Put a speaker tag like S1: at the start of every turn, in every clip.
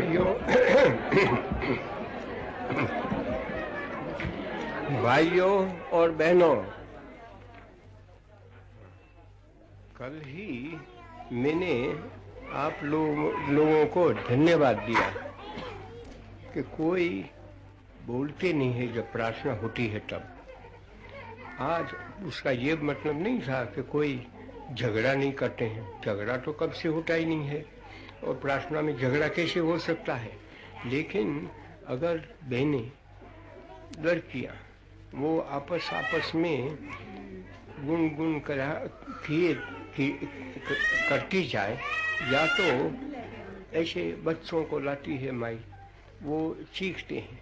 S1: भाइयों भाइयों और बहनों, कल ही मैंने आप लोगों को धन्यवाद दिया कि कोई बोलते नहीं है जब प्रार्थना होती है तब। आज उसका ये मतलब नहीं था कि कोई झगड़ा नहीं करते हैं। झगड़ा तो कब से होता ही नहीं है और प्रार्थना में झगड़ा कैसे हो सकता है। लेकिन अगर बहनें, लड़कियां वो आपस में गुनगुन करती जाए, या तो ऐसे बच्चों को लाती है माई, वो सीखते हैं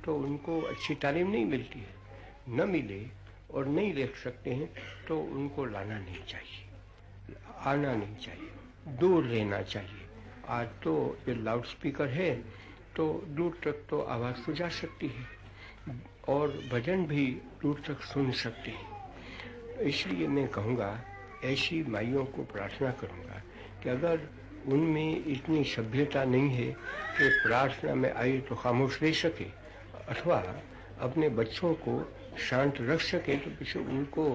S1: तो उनको अच्छी तालीम नहीं मिलती है, न मिले और नहीं देख सकते हैं तो उनको लाना नहीं चाहिए, आना नहीं चाहिए, दूर रहना चाहिए। आज तो ये लाउड स्पीकर है तो दूर तक तो आवाज़ तो जा सकती है और भजन भी दूर तक सुन सकते हैं। इसलिए मैं कहूँगा, ऐसी माइयों को प्रार्थना करूँगा कि अगर उनमें इतनी सभ्यता नहीं है कि प्रार्थना में आए तो खामोश रह सके अथवा अपने बच्चों को शांत रख सके, तो पीछे उनको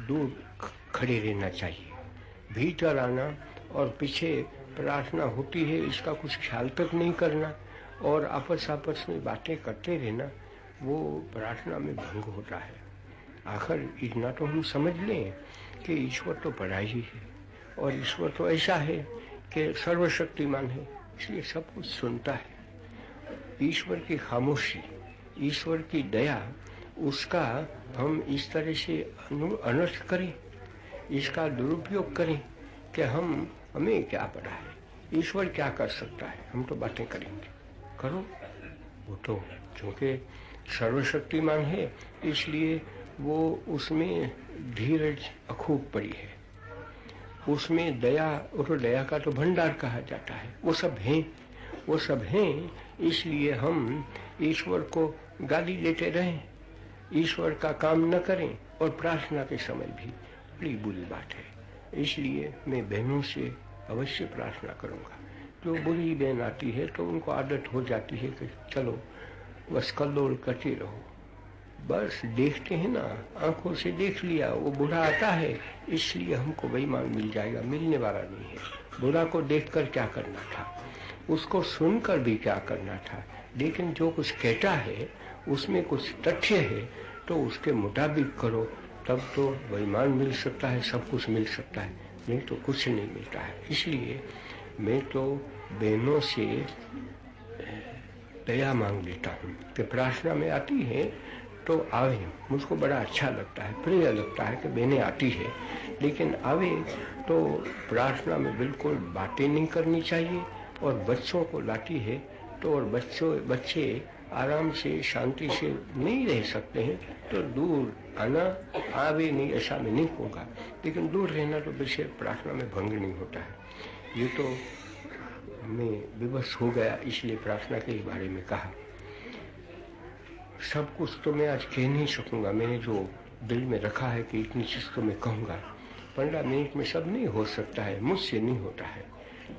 S1: दूर खड़े रहना चाहिए। भीतर आना और पीछे प्रार्थना होती है इसका कुछ ख्याल तक नहीं करना और आपस में बातें करते रहना, वो प्रार्थना में भंग होता है। आखिर इतना तो हम समझ लें कि ईश्वर तो बड़ा ही है और ईश्वर तो ऐसा है कि सर्वशक्तिमान है, इसलिए सब कुछ सुनता है। ईश्वर की खामोशी, ईश्वर की दया, उसका हम इस तरह से अनर्थ करें, इसका दुरुपयोग करें कि हमें क्या पता है, ईश्वर क्या कर सकता है, हम तो बातें करेंगे। करो, वो तो क्योंकि सर्वशक्तिमान है इसलिए वो उसमें धीरज अखूब पड़ी है, उसमें दया, और दया का तो भंडार कहा जाता है। वो सब हैं, इसलिए हम ईश्वर को गाली देते रहें, ईश्वर का काम न करें और प्रार्थना के समय भी बड़ी बुरी बात है। इसलिए मैं बहनों से अवश्य प्रार्थना करूँगा। जो बुरी बहन आती है तो उनको आदत हो जाती है कि चलो बस कल्लोल करते रहो, बस देखते हैं ना, आंखों से देख लिया वो बूढ़ा आता है इसलिए हमको बेईमान मिल जाएगा, मिलने वाला नहीं है। बूढ़ा को देखकर क्या करना था, उसको सुनकर भी क्या करना था, लेकिन जो कुछ कहता है उसमें कुछ तथ्य है तो उसके मुताबिक करो, तब तो बेईमान मिल सकता है, सब कुछ मिल सकता है, नहीं तो कुछ नहीं मिलता है। इसलिए मैं तो बहनों से दया मांग लेता हूँ कि प्रार्थना में आती है तो आवे। मुझको बड़ा अच्छा लगता है, प्रिय लगता है कि बहनें आती है, लेकिन आवे तो प्रार्थना में बिल्कुल बातें नहीं करनी चाहिए। और बच्चों को लाती है तो और बच्चे आराम से शांति से नहीं रह सकते हैं तो दूर आना, आवे नहीं ऐसा में नहीं होगा, लेकिन दूर रहना तो वैसे प्रार्थना में भंग नहीं होता है। ये तो मैं विवश हो गया इसलिए प्रार्थना के बारे में कहा। सब कुछ तो मैं आज कह नहीं सकूंगा, मैंने जो दिल में रखा है कि इतनी चीज़ तो मैं कहूँगा। 15 मिनट में सब नहीं हो सकता है, मुझसे नहीं होता है,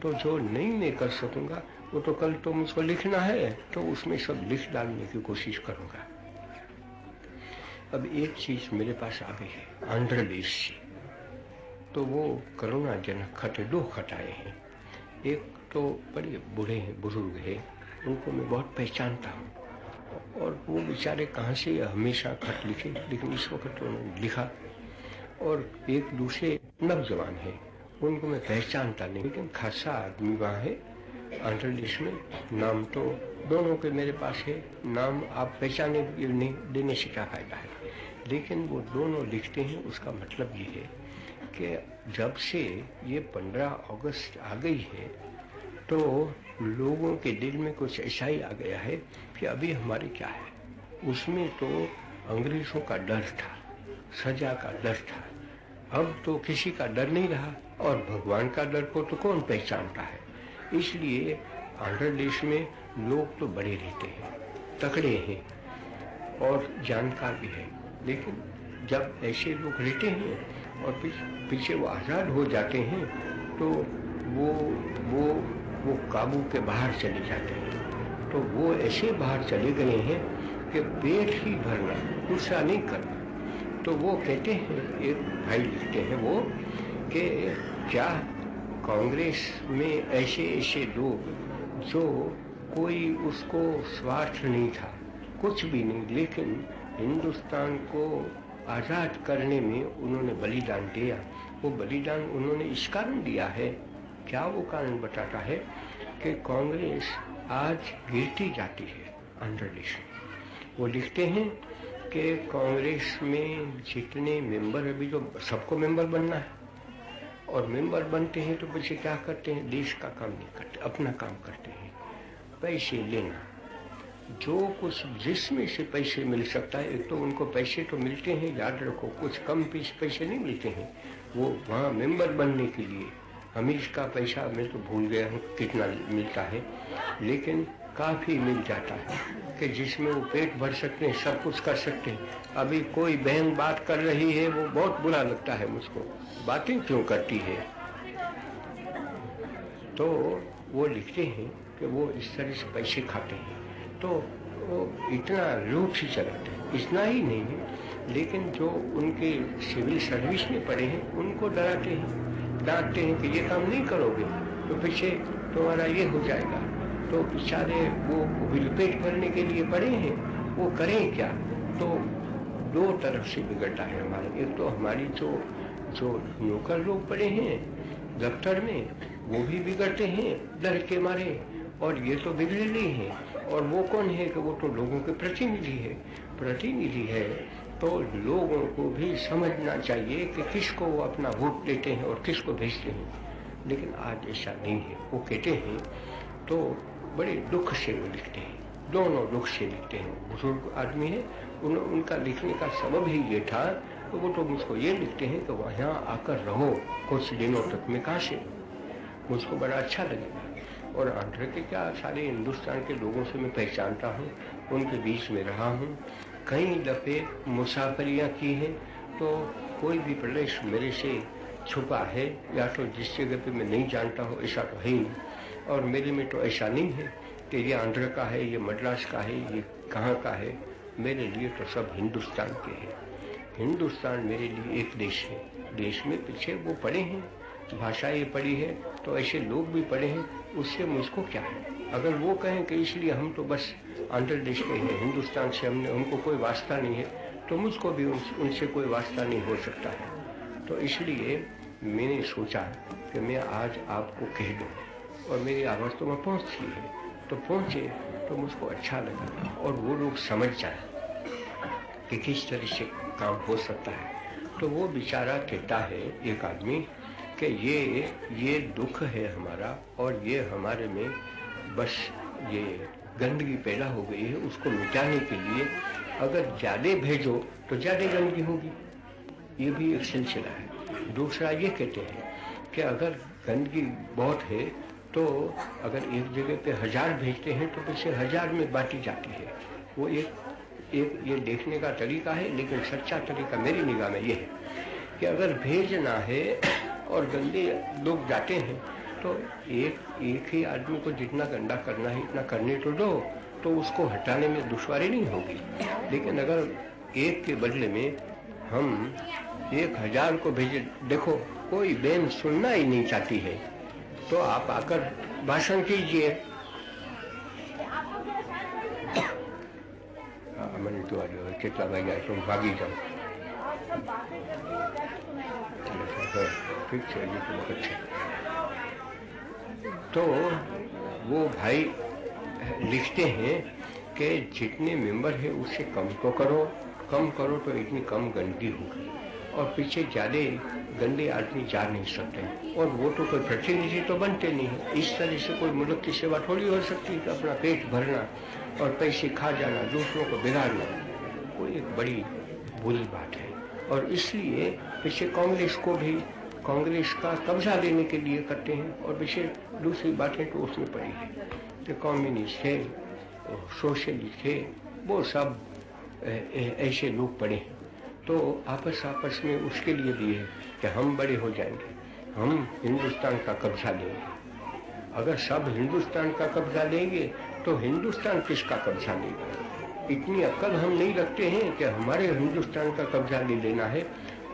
S1: तो जो नहीं मैं कर सकूंगा वो तो कल तो मुझको लिखना है तो उसमें सब लिख डालने की कोशिश करूँगा। अब एक चीज़ मेरे पास आ गई है आंध्र देश से, तो वो करुणाजनक खत, 2 खत आए हैं। एक तो बड़े बूढ़े हैं, बुजुर्ग हैं, उनको मैं बहुत पहचानता हूँ और वो बेचारे कहाँ से हमेशा खत लिखे, लेकिन इस वक्त उन्होंने लिखा। और एक दूसरे नौजवान है, उनको मैं पहचानता नहीं, लेकिन खासा आदमी वहाँ है आंध्र प्रदेश में। नाम तो दोनों के मेरे पास है, नाम आप पहचाने नहीं देने से क्या फायदा है, लेकिन वो दोनों लिखते हैं। उसका मतलब ये है कि जब से ये 15 अगस्त आ गई है तो लोगों के दिल में कुछ ऐसा ही आ गया है कि अभी हमारे क्या है। उसमें तो अंग्रेजों का डर था, सजा का डर था, अब तो किसी का डर नहीं रहा और भगवान का डर को तो कौन पहचानता है। इसलिए आंध्र देश में लोग तो बड़े रहते हैं, तकड़े हैं और जानकार भी है, लेकिन जब ऐसे लोग रहते हैं और पीछे वो आज़ाद हो जाते हैं तो वो वो काबू के बाहर चले जाते हैं। तो वो ऐसे बाहर चले गए हैं कि पेट ही भरना, दूसरा नहीं करना। तो वो कहते हैं, एक भाई लिखते हैं वो, कि क्या कांग्रेस में ऐसे ऐसे लोग जो कोई उसको स्वार्थ नहीं था, कुछ भी नहीं, लेकिन हिंदुस्तान को आज़ाद करने में उन्होंने बलिदान दिया। वो बलिदान उन्होंने इस कारण दिया है, क्या वो कारण बताता है कि कांग्रेस आज गिरती जाती है आंध्र प्रदेश में। वो लिखते हैं कि कांग्रेस में जितने मेंबर, अभी जो सबको मेंबर बनना है, और मेंबर बनते हैं तो बच्चे क्या करते हैं, देश का काम नहीं करते, अपना काम करते हैं, पैसे लेना। जो कुछ जिसमें से पैसे मिल सकता है, एक तो उनको पैसे तो मिलते हैं, याद रखो, कुछ कम पैसे नहीं मिलते हैं। वो वहाँ मेंबर बनने के लिए हमें इसका पैसा, मैं तो भूल गया हूँ कितना मिलता है, लेकिन काफ़ी मिल जाता है कि जिसमें वो पेट भर सकते हैं, सब कुछ कर सकते हैं। अभी कोई बहन बात कर रही है, वो बहुत बुरा लगता है मुझको, बातें क्यों करती है। तो वो लिखते हैं कि वो इस तरह से पैसे खाते हैं, तो वो इतना लूट से चलाते हैं। इतना ही नहीं है, लेकिन जो उनके सिविल सर्विस में पड़े हैं उनको डराते हैं, डांटते हैं कि ये काम नहीं करोगे तो पीछे तुम्हारा ये हो जाएगा। तो बेचारे वो बिल पेट भरने के लिए पड़े हैं, वो करें क्या। तो दो तरफ से बिगड़ता है हमारे। एक तो हमारी जो नौकर लोग पड़े हैं दफ्तर में, वो भी बिगड़ते हैं डर के मारे, और ये तो बिगड़े नहीं हैं। और वो कौन है कि वो तो लोगों के प्रतिनिधि है। तो लोगों को भी समझना चाहिए कि किसको वो अपना वोट देते हैं और किसको भेजते हैं। लेकिन आज ऐसा नहीं है। वो कहते हैं, तो बड़े दुख से वो लिखते हैं, दोनों दुख से लिखते हैं। बुजुर्ग आदमी है, उनका लिखने का सबब ही ये था, तो वो तो मुझको ये लिखते हैं कि वहाँ आकर रहो कुछ दिनों तक। मैं कहाँ से, मुझको बड़ा अच्छा लगेगा। और आंध्र के क्या, सारे हिंदुस्तान के लोगों से मैं पहचानता हूँ, उनके बीच में रहा हूँ, कई दफ़े मुसाफरियाँ की हैं। तो कोई भी प्रदेश मेरे से छुपा है, या तो जिस जगह पे मैं नहीं जानता हूँ, ऐसा तो है ही नहीं। और मेरे में तो ऐसा नहीं है कि ये आंध्र का है, ये मद्रास का है, ये कहाँ का है। मेरे लिए तो सब हिंदुस्तान के हैं। हिंदुस्तान मेरे लिए एक देश है। देश में पीछे वो पड़े हैं, भाषाएं पड़ी है, तो ऐसे लोग भी पड़े हैं, उससे मुझको क्या है। अगर वो कहें कि इसलिए हम तो बस आंध्र प्रदेश के हैं, हिंदुस्तान से हमको कोई वास्ता नहीं है, तो मुझको भी उनसे कोई वास्ता नहीं हो सकता है। तो इसलिए मैंने सोचा कि मैं आज आपको कह दूँ, और मेरी आवाज़ तो वहाँ पहुँचती है, तो पहुँचे तो मुझको अच्छा लगेगा, और वो लोग समझ जाए कि किस तरह से काम हो सकता है। तो वो बेचारा कहता है एक आदमी कि ये दुख है हमारा, और ये हमारे में बस ये गंदगी पैदा हो गई है, उसको मिटाने के लिए अगर ज़्यादा भेजो तो ज़्यादा गंदगी होगी। ये भी एक सिलसिला है। दूसरा ये कहते हैं कि अगर गंदगी बहुत है, तो अगर एक जगह पे 1000 भेजते हैं तो फिर 1000 में बांटी जाती है। वो एक ये देखने का तरीका है, लेकिन सच्चा तरीका मेरी निगाह में ये है कि अगर भेजना है और गंदे लोग जाते हैं, तो एक ही आदमी को जितना गंदा करना है इतना करने तो दो, तो उसको हटाने में दुश्वारी नहीं होगी। लेकिन अगर एक के बदले में हम 1000 को भेजे, देखो कोई बहन सुनना ही नहीं चाहती है, तो आप आकर भाषण कीजिए। मैंने तो કેટલા વાગ્યા તો ભાગી જાઉં। ठीक है, ये तो बहुत अच्छा। तो वो भाई लिखते हैं कि जितने मेंबर है उससे कम करो तो इतनी कम गंदगी होगी, और पीछे ज़्यादा गंदे आदमी जा नहीं सकते, और वो तो कोई प्रतिनिधि तो बनते नहीं है। इस तरह से कोई मुल्क की सेवा थोड़ी हो सकती है कि अपना पेट भरना और पैसे खा जाना, दूसरों को बिगाड़ना, वो एक बड़ी बुरी बात है। और इसलिए पीछे कांग्रेस का कब्जा लेने के लिए करते हैं, और पीछे दूसरी बातें तो उसमें पड़ी है कि कम्युनिस्ट है, सोशलिस्ट है, वो सब ऐसे लोग पड़े हैं। तो आपस में उसके लिए भी है कि हम बड़े हो जाएंगे, हम हिंदुस्तान का कब्जा लेंगे। अगर सब हिंदुस्तान का कब्जा लेंगे तो हिंदुस्तान किसका कब्जा लेगा? इतनी अक्ल हम नहीं रखते हैं कि हमारे हिंदुस्तान का कब्जा ले लेना है,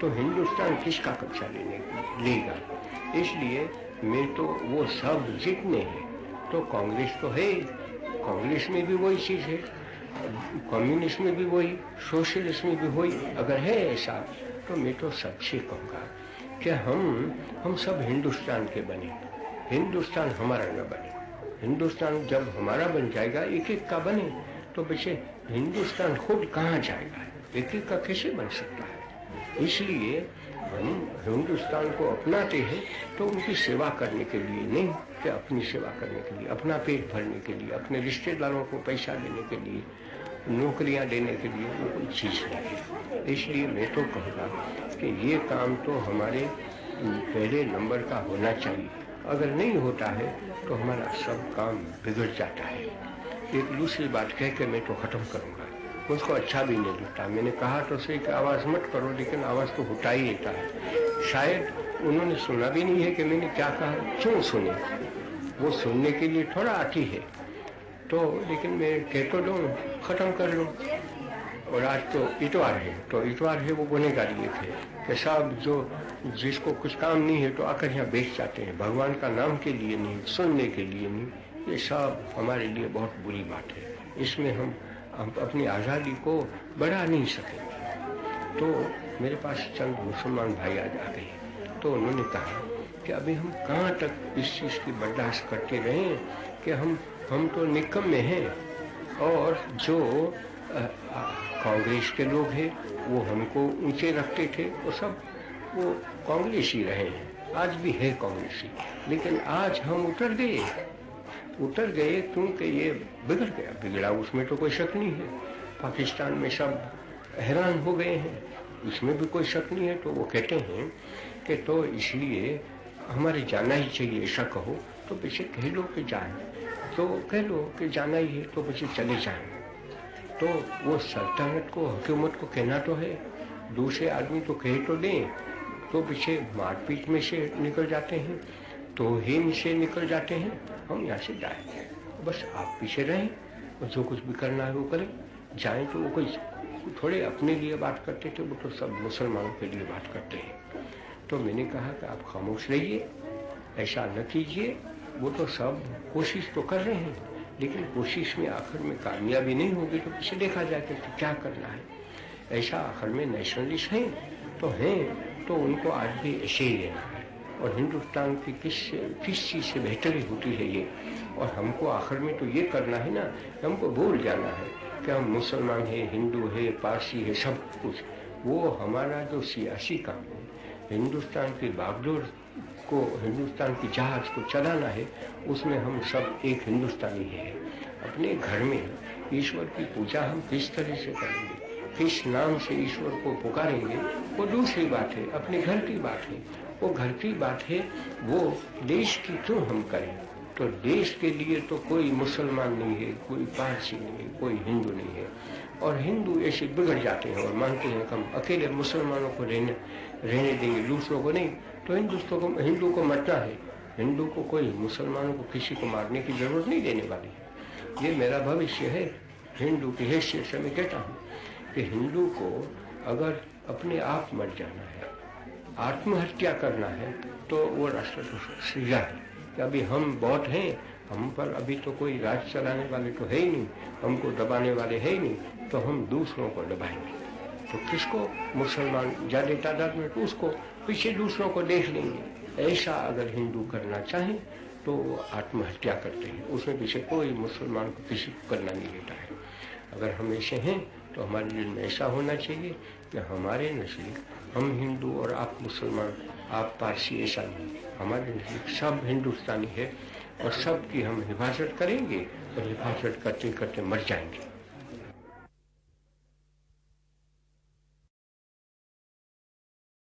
S1: तो हिंदुस्तान किसका कब्जा लेगा? इसलिए मैं तो वो सब जितने हैं, तो कांग्रेस तो है, कांग्रेस में भी वही चीज है, कम्युनिस्ट में भी वही, सोशलिस्ट में भी वही। अगर है ऐसा तो मैं तो सबसे कहूँगा कि हम सब हिंदुस्तान के बने, हिंदुस्तान हमारा न बने। हिंदुस्तान जब हमारा बन जाएगा, एक एक का बने, तो बच्चे हिंदुस्तान खुद कहाँ जाएगा? एक एक का कैसे बन सकता है? इसलिए हम हिंदुस्तान को अपनाते हैं तो उनकी सेवा करने के लिए नहीं, कि अपनी सेवा करने के लिए, अपना पेट भरने के लिए, अपने रिश्तेदारों को पैसा देने के लिए, नौकरियां देने के लिए, वो कोई चीज़ नहीं है। इसलिए मैं तो कहूँगा कि ये काम तो हमारे पहले नंबर का होना चाहिए। अगर नहीं होता है तो हमारा सब काम बिगड़ जाता है। एक दूसरी बात कह के मैं तो ख़त्म करूँगा, मुझको अच्छा भी नहीं लगता। मैंने कहा तो सही कि आवाज़ मत करो, लेकिन आवाज़ तो उठा ही लेता है। शायद उन्होंने सुना भी नहीं है कि मैंने क्या कहा, क्यों सुने? वो सुनने के लिए थोड़ा आती है तो, लेकिन मैं कह तो दूँ, ख़त्म कर लूँ। और आज तो इतवार है, तो इतवार है वो गुनहगारी है कि साहब जो जिसको कुछ काम नहीं है तो आकर यहाँ बैठ जाते हैं, भगवान का नाम के लिए नहीं, सुनने के लिए नहीं। ये सब हमारे लिए बहुत बुरी बात है। इसमें हम अपनी आज़ादी को बढ़ा नहीं सकेंगे। तो मेरे पास चंद मुसलमान भाई आज आ गए, तो उन्होंने कहा कि अभी हम कहाँ तक इस चीज़ की बर्दाश्त करते रहें कि हम तो निकम्मे हैं, और जो कांग्रेस के लोग हैं वो हमको ऊंचे रखते थे, वो सब वो कांग्रेसी रहे हैं, आज भी है कांग्रेसी। लेकिन आज हम उतर गए क्योंकि ये बिगड़ गया। बिगड़ा उसमें तो कोई शक नहीं है। पाकिस्तान में सब हैरान हो गए हैं, इसमें भी कोई शक नहीं है। तो वो कहते हैं कि तो इसलिए हमारे जाना ही चाहिए। ऐसा कहो तो पीछे कह लो कि जाए, तो कह लो कि जाना ही है, तो पीछे चले जाए। तो वो सल्तनत को, हुकूमत को कहना तो है, दूसरे आदमी तो कह तो दें, तो पीछे मारपीट में से निकल जाते हैं, तौहीन से निकल जाते हैं। हम यहाँ से जाए, बस आप पीछे रहें और जो कुछ भी करना है वो करें। जाएं तो वो कोई थोड़े अपने लिए बात करते थे, वो तो सब मुसलमानों के लिए बात करते हैं। तो मैंने कहा कि आप खामोश रहिए, ऐसा न कीजिए। वो तो सब कोशिश तो कर रहे हैं, लेकिन कोशिश में आखिर में कामयाबी नहीं होगी तो पीछे देखा जाए कि क्या करना है। ऐसा आखिर में नेशनलिस्ट हैं तो उनको आज भी ऐसे ही रहना है। और हिंदुस्तान की किस चीज़ से बेहतरी होती है ये, और हमको आखिर में तो ये करना है ना, हमको भूल जाना है कि हम मुसलमान हैं, हिंदू है, पारसी है, सब कुछ। वो हमारा जो सियासी काम है, हिंदुस्तान की बागडोर को, हिंदुस्तान की जहाज को चलाना है, उसमें हम सब एक हिंदुस्तानी हैं। अपने घर में ईश्वर की पूजा हम किस तरह से करेंगे, किस नाम से ईश्वर को पुकारेंगे, वो दूसरी बात है, अपने घर की बात है। वो घर की बात है, वो देश की क्यों हम करें? तो देश के लिए तो कोई मुसलमान नहीं है, कोई पारसी नहीं है, कोई हिंदू नहीं है। और हिंदू ऐसे बिगड़ जाते हैं और मानते हैं कि हम अकेले मुसलमानों को रहने देंगे, दूसरों को नहीं। तो हिंदू को मरना है, हिंदू को कोई, मुसलमानों को किसी को मारने की जरूरत नहीं देने वाली है। ये मेरा भविष्य है। हिंदू की हैसियत से मैं कहता हूँ कि हिंदू को अगर अपने आप मर जाना है, आत्महत्या करना है, तो वो रास्ता तो सीधा है कि अभी हम बहुत हैं, हम पर अभी तो कोई राज चलाने वाले तो है ही नहीं, हमको दबाने वाले है ही नहीं, तो हम दूसरों को दबाएंगे। तो किसको? मुसलमान ज़्यादा तादाद में, तो उसको पीछे दूसरों को देख लेंगे। ऐसा अगर हिंदू करना चाहें तो आत्महत्या करते हैं, उसमें पीछे कोई मुसलमान को किसी को करना नहीं देता है। अगर हम ऐसे हैं तो हमारे दिल में ऐसा होना चाहिए कि हमारे नज़दीक हम हिंदू और आप मुसलमान, आप पारसी, ऐसा नहीं। हमारे नज़दीक सब हिंदुस्तानी है और सब की हम हिफाजत करेंगे और हिफाजत करते करते मर जाएंगे।